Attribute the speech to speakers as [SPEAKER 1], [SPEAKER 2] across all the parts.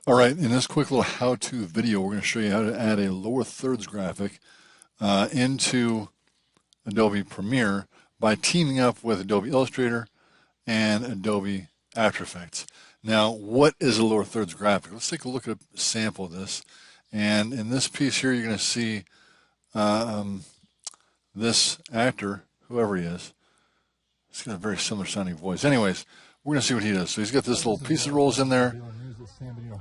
[SPEAKER 1] All right, in this quick little how-to video, we're going to show you how to add a lower thirds graphic into Adobe Premiere by teaming up with Adobe Illustrator and Adobe After Effects. Now, what is a lower thirds graphic? Let's take a look at a sample of this. And in this piece here, you're going to see this actor, whoever he is. He's got a very similar sounding voice. Anyways, we're going to see what he does. So he's got this little piece that rolls in there.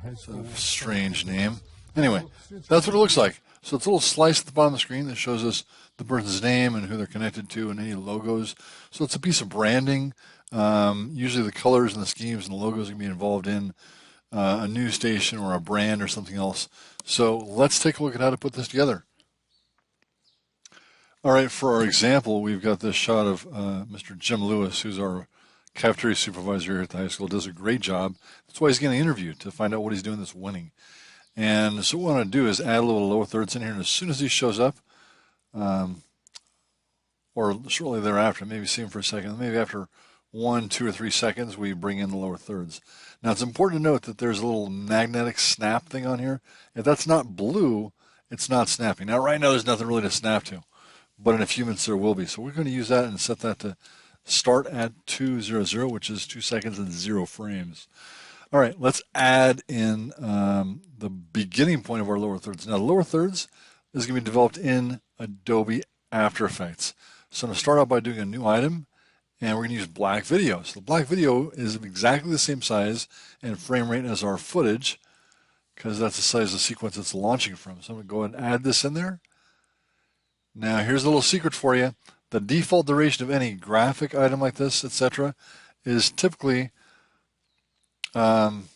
[SPEAKER 1] It's a strange name. Anyway, that's what it looks like. So it's a little slice at the bottom of the screen that shows us the person's name and who they're connected to and any logos. So it's a piece of branding. Usually the colors and the schemes and the logos can be involved in a news station or a brand or something else. So let's take a look at how to put this together. All right, for our example, we've got this shot of Mr. Jim Lewis, who's our cafeteria supervisor here at the high school. Does a great job. That's why he's getting interviewed, to find out what he's doing that's winning. And so what I want to do is add a little lower thirds in here, and as soon as he shows up, or shortly thereafter, maybe see him for a second, maybe after 1, 2, or 3 seconds, we bring in the lower thirds. Now it's important to note that there's a little magnetic snap thing on here. If that's not blue, it's not snapping. Now right now there's nothing really to snap to, but in a few minutes there will be. So we're going to use that and set that to start at 200, which is 2 seconds and 0 frames. All right, let's add in the beginning point of our lower thirds. Now, the lower thirds is going to be developed in Adobe After Effects. So I'm going to start out by doing a new item, and we're going to use black video. So the black video is exactly the same size and frame rate as our footage, because that's the size of the sequence it's launching from. So I'm going to go ahead and add this in there. Now, here's a little secret for you. The default duration of any graphic item like this, etc., is typically 5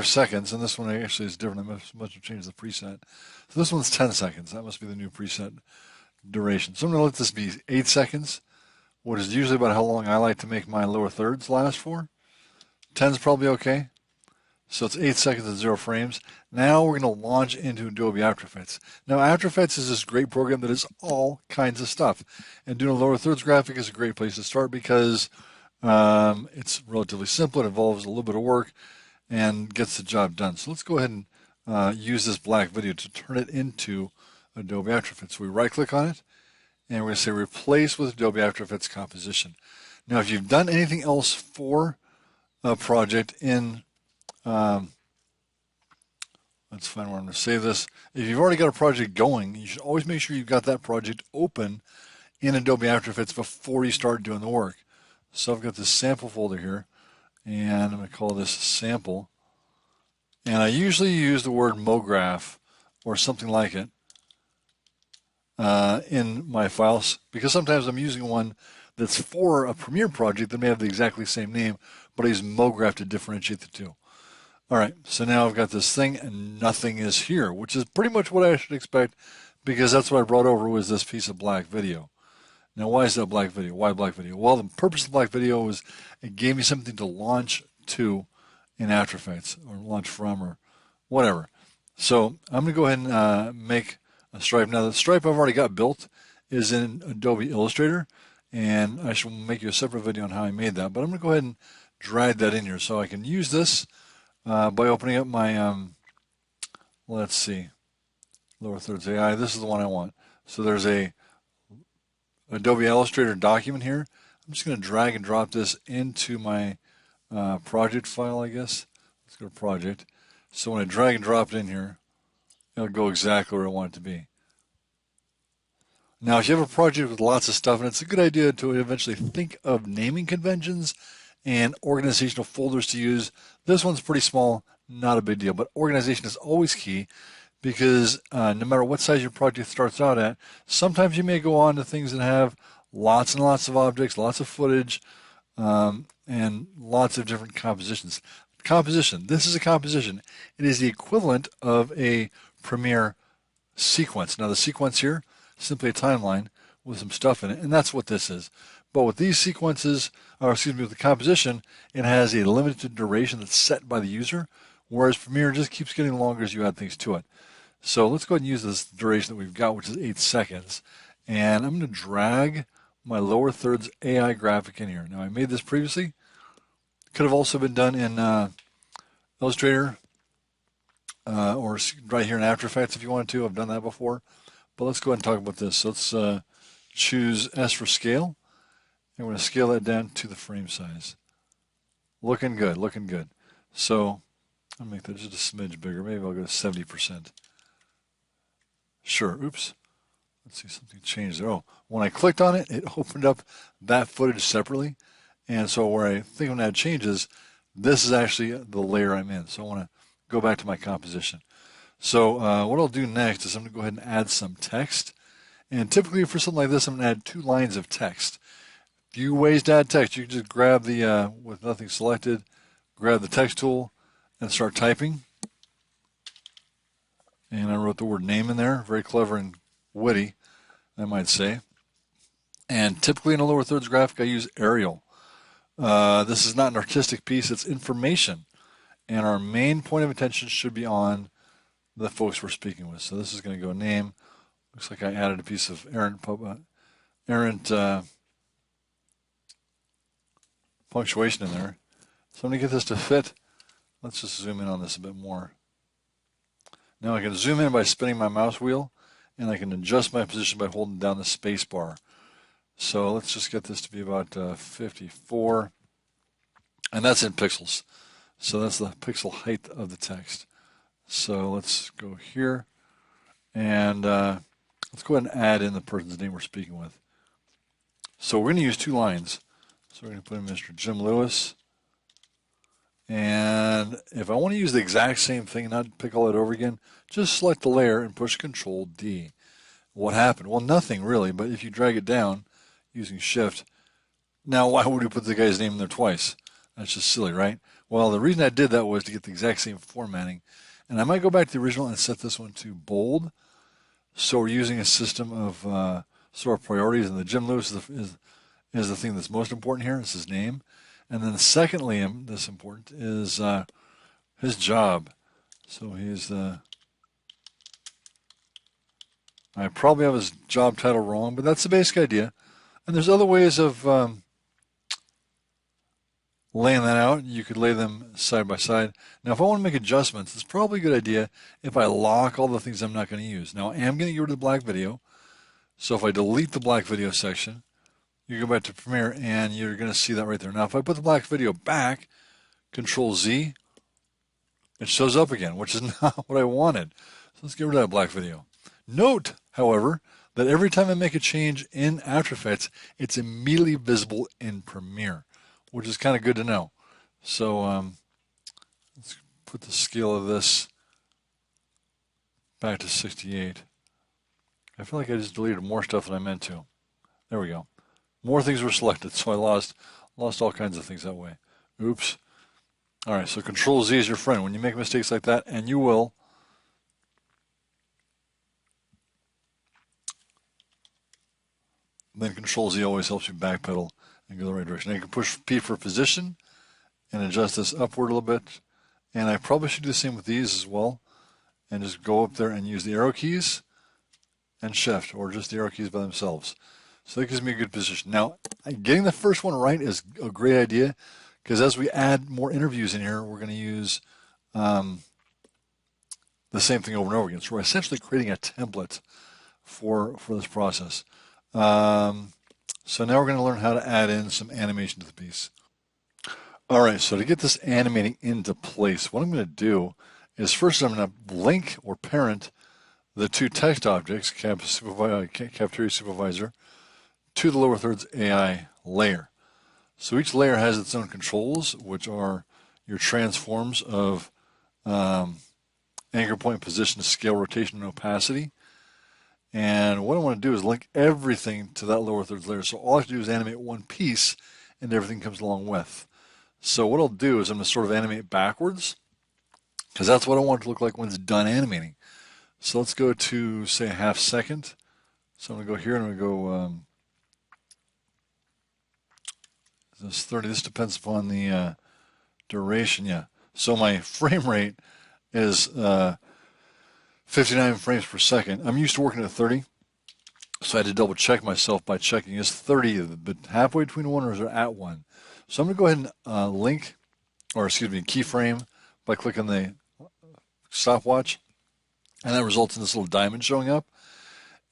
[SPEAKER 1] seconds, and this one actually is different. I must have changed the preset. So this one's 10 seconds. That must be the new preset duration. So I'm going to let this be 8 seconds, which is usually about how long I like to make my lower thirds last for. 10 is probably okay. So it's 8 seconds and 0 frames. Now we're going to launch into Adobe After Effects. Now After Effects is this great program that is all kinds of stuff. And doing a lower thirds graphic is a great place to start because it's relatively simple. It involves a little bit of work and gets the job done. So let's go ahead and use this black video to turn it into Adobe After Effects. So we right click on it and we're going to say replace with Adobe After Effects composition. Now if you've done anything else for a project in let's find where I'm going to save this. If you've already got a project going, you should always make sure you've got that project open in Adobe After Effects before you start doing the work. So I've got this sample folder here, and I'm going to call this sample. And I usually use the word MoGraph or something like it in my files, because sometimes I'm using one that's for a Premiere project that may have the exactly same name, but I use MoGraph to differentiate the two. All right, so now I've got this thing and nothing is here, which is pretty much what I should expect, because that's what I brought over was this piece of black video. Now, why is that black video? Why black video? Well, the purpose of black video was it gave me something to launch to in After Effects, or launch from, or whatever. So I'm going to go ahead and make a stripe. Now, the stripe I've already got built is in Adobe Illustrator, and I shall make you a separate video on how I made that. But I'm going to go ahead and drag that in here so I can use this by opening up my, let's see, lower thirds AI. This is the one I want. So there's a Adobe Illustrator document here. I'm just going to drag and drop this into my project file, I guess. Let's go to project. So when I drag and drop it in here, it'll go exactly where I want it to be. Now, if you have a project with lots of stuff, and it's a good idea to eventually think of naming conventions and organizational folders to use. This one's pretty small, not a big deal, but organization is always key, because no matter what size your project starts out at, sometimes you may go on to things that have lots and lots of objects, lots of footage, and lots of different compositions. Composition, this is a composition. It is the equivalent of a Premiere sequence. Now the sequence here, simply a timeline with some stuff in it, and that's what this is. But with these sequences, or excuse me, with the composition, it has a limited duration that's set by the user, whereas Premiere just keeps getting longer as you add things to it. So let's go ahead and use this duration that we've got, which is 8 seconds. And I'm going to drag my lower thirds AI graphic in here. Now, I made this previously. Could have also been done in Illustrator, or right here in After Effects if you wanted to. I've done that before. But let's go ahead and talk about this. So let's choose S for scale. And we're going to scale that down to the frame size. Looking good, looking good. So I'll make that just a smidge bigger. Maybe I'll go to 70%. Sure, oops. Let's see, something changed there. Oh, when I clicked on it, it opened up that footage separately. And so where I think I'm going to add changes, this is actually the layer I'm in. So I want to go back to my composition. So what I'll do next is I'm going to go ahead and add some text. And typically for something like this, I'm going to add 2 lines of text. Few ways to add text. You can just grab the, with nothing selected, grab the text tool and start typing. And I wrote the word name in there. Very clever and witty, I might say. And typically in a lower thirds graphic, I use Arial. This is not an artistic piece, it's information. And our main point of attention should be on the folks we're speaking with. So this is going to go name. Looks like I added a piece of errant punctuation in there. So I'm going to get this to fit. Let's just zoom in on this a bit more. Now I can zoom in by spinning my mouse wheel, and I can adjust my position by holding down the space bar. So let's just get this to be about 54, and that's in pixels. So that's the pixel height of the text. So let's go here, and let's go ahead and add in the person's name we're speaking with. So we're going to use 2 lines. So we're going to put in Mr. Jim Lewis. And if I want to use the exact same thing and not pick all that over again, just select the layer and push Control D. What happened? Well, nothing really, but if you drag it down using Shift, now why would we put the guy's name in there twice? That's just silly, right? Well, the reason I did that was to get the exact same formatting. And I might go back to the original and set this one to bold. So we're using a system of sort of priorities, and the Jim Lewis is the thing that's most important here. It's his name. And then secondly, this important is his job. So he's I probably have his job title wrong, but that's the basic idea. And there's other ways of laying that out. You could lay them side by side. Now, if I want to make adjustments, it's probably a good idea if I lock all the things I'm not going to use. Now, I am going to get rid of the black video. So if I delete the black video section, you go back to Premiere and you're going to see that right there. Now, if I put the black video back, Control Z, it shows up again, which is not what I wanted. So let's get rid of that black video. Note, however, that every time I make a change in After Effects, it's immediately visible in Premiere, which is kind of good to know. So let's put the scale of this back to 68. I feel like I just deleted more stuff than I meant to. There we go. More things were selected, so I lost all kinds of things that way. Oops. All right, so Control Z is your friend. When you make mistakes like that, and you will, then Control Z always helps you backpedal and go the right direction. Now you can push P for position and adjust this upward a little bit. And I probably should do the same with these as well. And just go up there and use the arrow keys and Shift, or just the arrow keys by themselves. So that gives me a good position. Now, getting the first one right is a great idea, because as we add more interviews in here, we're going to use the same thing over and over again. So we're essentially creating a template for this process. So now we're going to learn how to add in some animation to the piece. All right, so to get this animating into place, what I'm going to do is first I'm going to link or parent the 2 text objects, Cafeteria Supervisor, to the lower thirds AI layer. So each layer has its own controls, which are your transforms of anchor point, position, scale, rotation, and opacity. And what I want to do is link everything to that lower thirds layer. So all I have to do is animate one piece, and everything comes along with. So what I'll do is I'm going to sort of animate backwards, because that's what I want it to look like when it's done animating. So let's go to, say, a half second. So I'm going to go here and I'm going to go this 30. This depends upon the duration. Yeah. So my frame rate is 59 frames per second. I'm used to working at 30, so I had to double check myself by checking, is 30 but halfway between 1 or is it at 1? So I'm going to go ahead and keyframe by clicking the stopwatch, and that results in this little diamond showing up.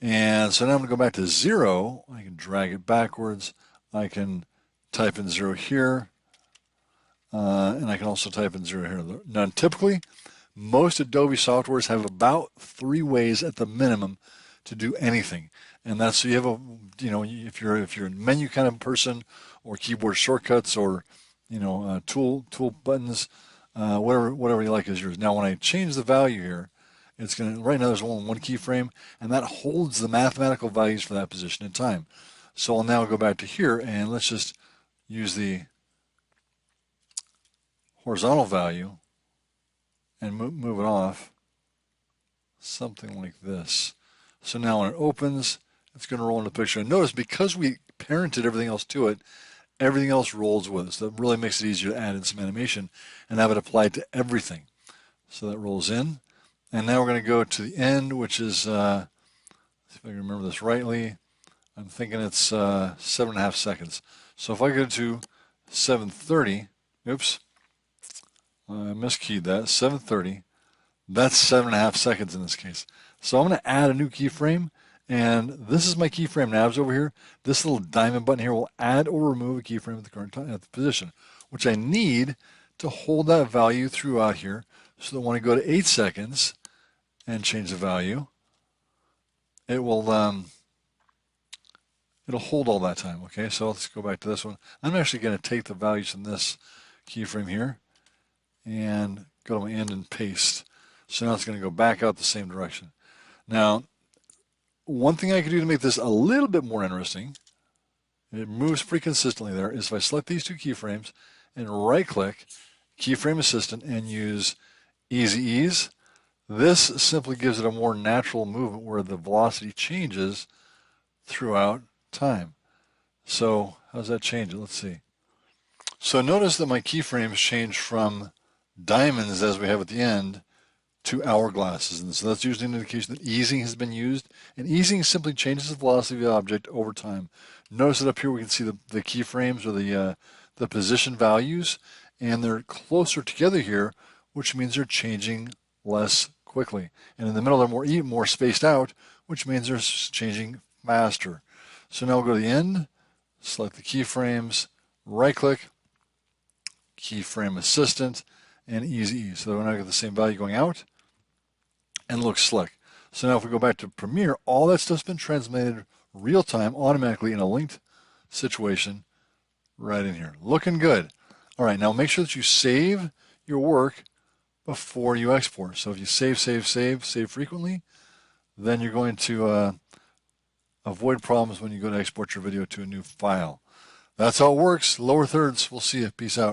[SPEAKER 1] And so now I'm going to go back to 0. I can drag it backwards. I can type in 0 here, and I can also type in 0 here. Now, typically, most Adobe softwares have about 3 ways at the minimum to do anything, and that's so you have a, you know, if you're a menu kind of person, or keyboard shortcuts, or tool buttons, whatever you like is yours. Now, when I change the value here, it's going to, right now there's only one keyframe, and that holds the mathematical values for that position in time. So I'll now go back to here, and let's just use the horizontal value and move it off, something like this. So now when it opens, it's going to roll into the picture. And notice, because we parented everything else to it, everything else rolls with it. So that really makes it easier to add in some animation and have it applied to everything. So that rolls in. And now we're going to go to the end, which is, let's see if I can remember this rightly. I'm thinking it's 7.5 seconds. So if I go to 7:30, oops, I miskeyed that, 7:30, that's 7.5 seconds in this case. So I'm going to add a new keyframe, and this is my keyframe navs over here. This little diamond button here will add or remove a keyframe at the current time, at the position, which I need to hold that value throughout here, so that when I go to 8 seconds and change the value, it will it'll hold all that time. Okay, so let's go back to this one. I'm actually going to take the values from this keyframe here and go to my end and paste. So now it's going to go back out the same direction. Now, one thing I could do to make this a little bit more interesting, it moves pretty consistently there, is if I select these 2 keyframes and right-click Keyframe Assistant and use Easy Ease, this simply gives it a more natural movement where the velocity changes throughout time. So how does that change it? Let's see. So notice that my keyframes change from diamonds, as we have at the end, to hourglasses. And so that's usually an indication that easing has been used. And easing simply changes the velocity of the object over time. Notice that up here we can see the keyframes, or the position values, and they're closer together here, which means they're changing less quickly. And in the middle they're more spaced out, which means they're changing faster. So now we'll go to the end, select the keyframes, right-click, Keyframe Assistant, and Easy Ease. So we're now get the same value going out and looks slick. So now if we go back to Premiere, all that stuff's been transmitted real time automatically in a linked situation right in here. Looking good. All right, now make sure that you save your work before you export. So if you save frequently, then you're going to avoid problems when you go to export your video to a new file. That's how it works. Lower thirds. We'll see you. Peace out.